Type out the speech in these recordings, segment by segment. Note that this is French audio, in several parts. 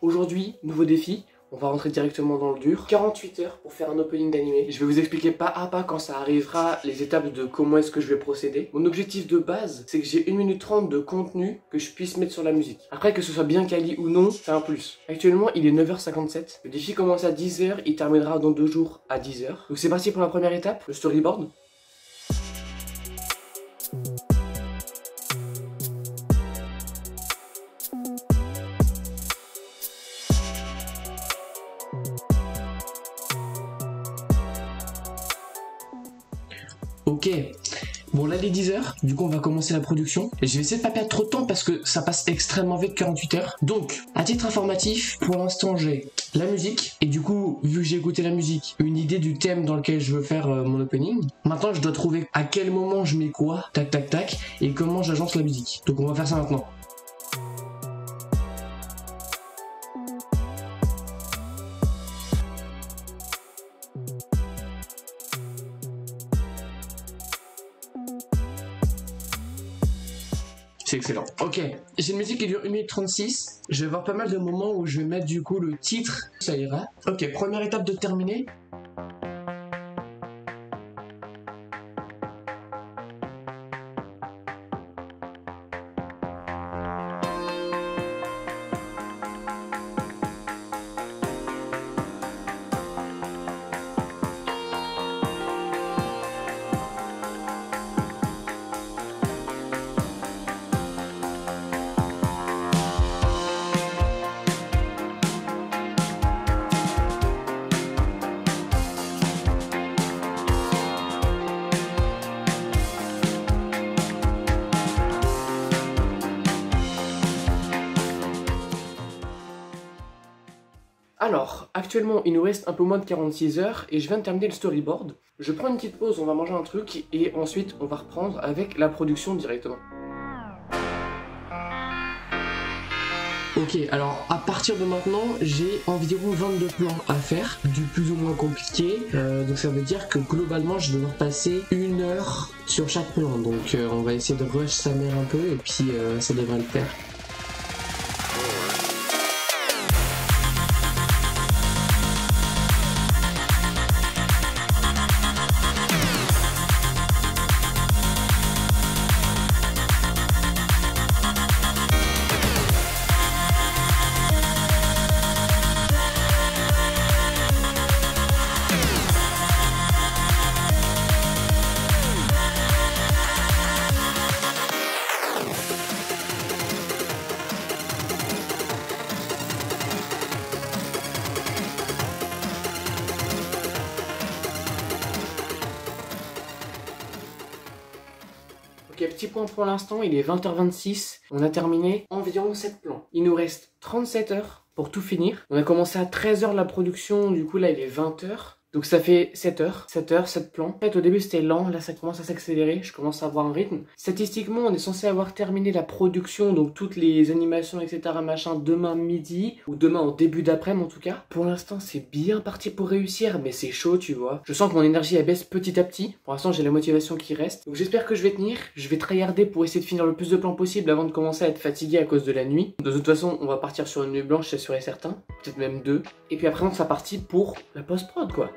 Aujourd'hui, nouveau défi. On va rentrer directement dans le dur. 48 heures pour faire un opening d'animé. Je vais vous expliquer pas à pas quand ça arrivera les étapes de comment est-ce que je vais procéder. Mon objectif de base, c'est que j'ai 1 minute 30 de contenu que je puisse mettre sur la musique. Après, que ce soit bien quali ou non, c'est un plus. Actuellement, il est 9h57. Le défi commence à 10h, il terminera dans 2 jours à 10h. Donc c'est parti pour la première étape, le storyboard. Ok, bon là les 10 heures, du coup on va commencer la production. Et je vais essayer de pas perdre trop de temps parce que ça passe extrêmement vite 48 heures. Donc, à titre informatif, pour l'instant j'ai la musique. Et du coup, vu que j'ai écouté la musique, une idée du thème dans lequel je veux faire mon opening. Maintenant je dois trouver à quel moment je mets quoi, tac tac tac, et comment j'agence la musique. Donc on va faire ça maintenant. C'est excellent. Ok, j'ai une musique qui dure 1 minute 36. Je vais avoir pas mal de moments où je vais mettre du coup le titre. Ça ira. Ok, première étape de terminer. Alors, actuellement, il nous reste un peu moins de 46 heures et je viens de terminer le storyboard. Je prends une petite pause, on va manger un truc et ensuite on va reprendre avec la production directement. Ok, alors à partir de maintenant, j'ai environ 22 plans à faire, du plus ou moins compliqué. Donc ça veut dire que globalement, je vais devoir passer 1 heure sur chaque plan. Donc on va essayer de rush sa mère un peu et puis ça devrait le faire. Ok, petit point pour l'instant, il est 20h26, on a terminé environ 7 plans. Il nous reste 37 heures pour tout finir. On a commencé à 13h la production, du coup là il est 20h. Donc ça fait 7 heures, 7 plans. En fait au début c'était lent, là ça commence à s'accélérer, je commence à avoir un rythme. Statistiquement on est censé avoir terminé la production, donc toutes les animations etc machin demain midi, ou demain en début d'après-midi en tout cas. Pour l'instant c'est bien parti pour réussir, mais c'est chaud tu vois. Je sens que mon énergie elle baisse petit à petit, pour l'instant j'ai la motivation qui reste. Donc j'espère que je vais tenir, je vais tryharder pour essayer de finir le plus de plans possible avant de commencer à être fatigué à cause de la nuit. De toute façon on va partir sur une nuit blanche, c'est sûr et certain, peut-être même 2. Et puis après on sera parti pour la post-prod quoi.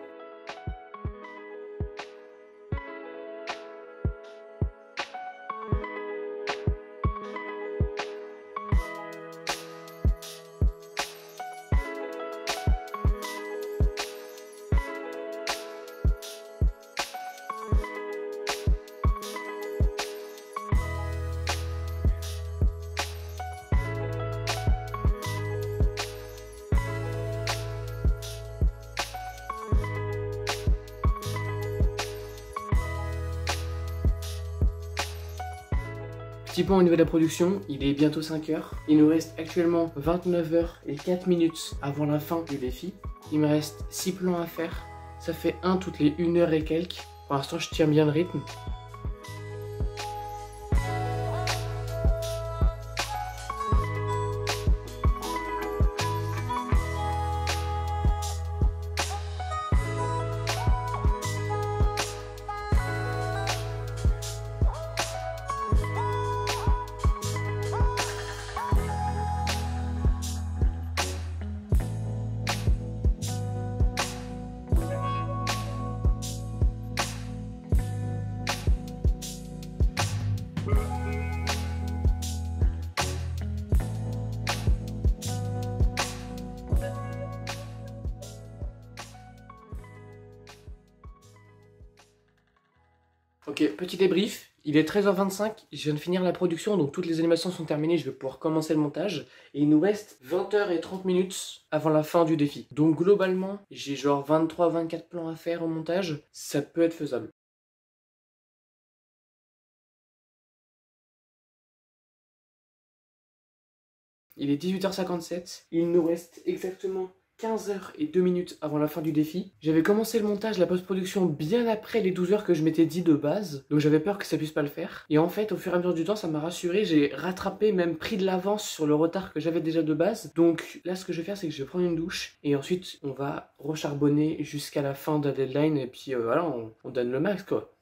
Petit point au niveau de la production, il est bientôt 5 heures. Il nous reste actuellement 29 heures et 4 minutes avant la fin du défi. Il me reste 6 plans à faire. Ça fait 1 toutes les 1 heure et quelques. Pour l'instant, je tiens bien le rythme. Ok, petit débrief. Il est 13h25, je viens de finir la production, donc toutes les animations sont terminées, je vais pouvoir commencer le montage. Et il nous reste 20h30 avant la fin du défi. Donc globalement, j'ai genre 23-24 plans à faire au montage, ça peut être faisable. Il est 18h57, il nous reste exactement 15h02 avant la fin du défi. J'avais commencé le montage, la post-production bien après les 12 heures que je m'étais dit de base, donc j'avais peur que ça puisse pas le faire. Et en fait, au fur et à mesure du temps, ça m'a rassuré, j'ai rattrapé, même pris de l'avance sur le retard que j'avais déjà de base. Donc là, ce que je vais faire, c'est que je vais prendre une douche, et ensuite, on va recharbonner jusqu'à la fin de la deadline, et puis voilà, on donne le max, quoi.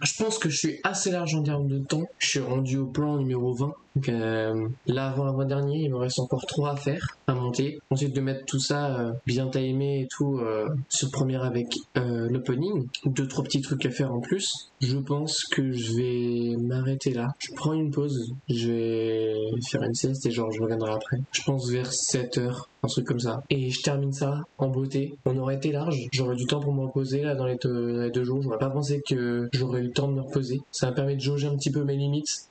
Je pense que je suis assez large en termes de temps. Je suis rendu au plan numéro 20. Donc là, avant l'avant-dernier, il me reste encore 3 à faire, à monter. Ensuite, de mettre tout ça bien timé et tout, se premier avec l'opening. 2-3 petits trucs à faire en plus. Je pense que je vais m'arrêter là. Je prends une pause. Je vais faire une sieste et genre, je reviendrai après. Je pense vers 7h. Un truc comme ça. Et je termine ça en beauté. On aurait été large. J'aurais du temps pour me reposer là dans les 2 jours. J'aurais pas pensé que j'aurais eu le temps de me reposer. Ça me permet de jauger un petit peu mes limites.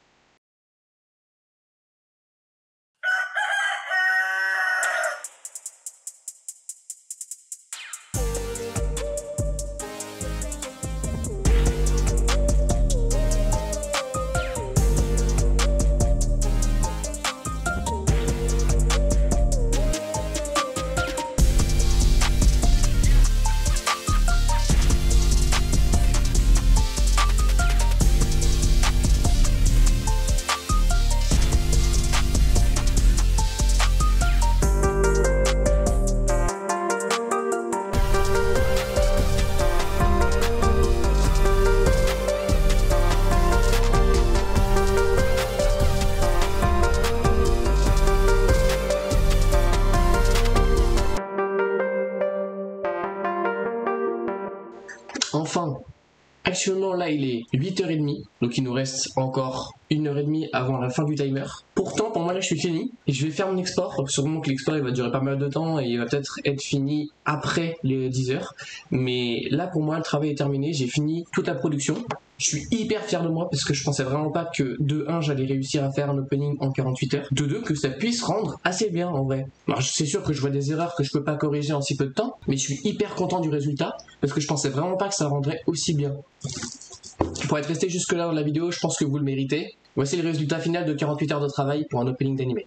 Enfin, actuellement là il est 8h30, donc il nous reste encore 1h30 avant la fin du timer. Pourtant pour moi là je suis fini et je vais faire mon export, sûrement que l'export il va durer pas mal de temps et il va peut-être être fini après les 10h. Mais là pour moi le travail est terminé, j'ai fini toute la production. Je suis hyper fier de moi parce que je pensais vraiment pas que de 1 j'allais réussir à faire un opening en 48 heures, de 2 que ça puisse rendre assez bien en vrai. Alors c'est sûr que je vois des erreurs que je peux pas corriger en si peu de temps, mais je suis hyper content du résultat parce que je pensais vraiment pas que ça rendrait aussi bien. Pour être resté jusque là dans la vidéo, je pense que vous le méritez. Voici le résultat final de 48 heures de travail pour un opening d'animé.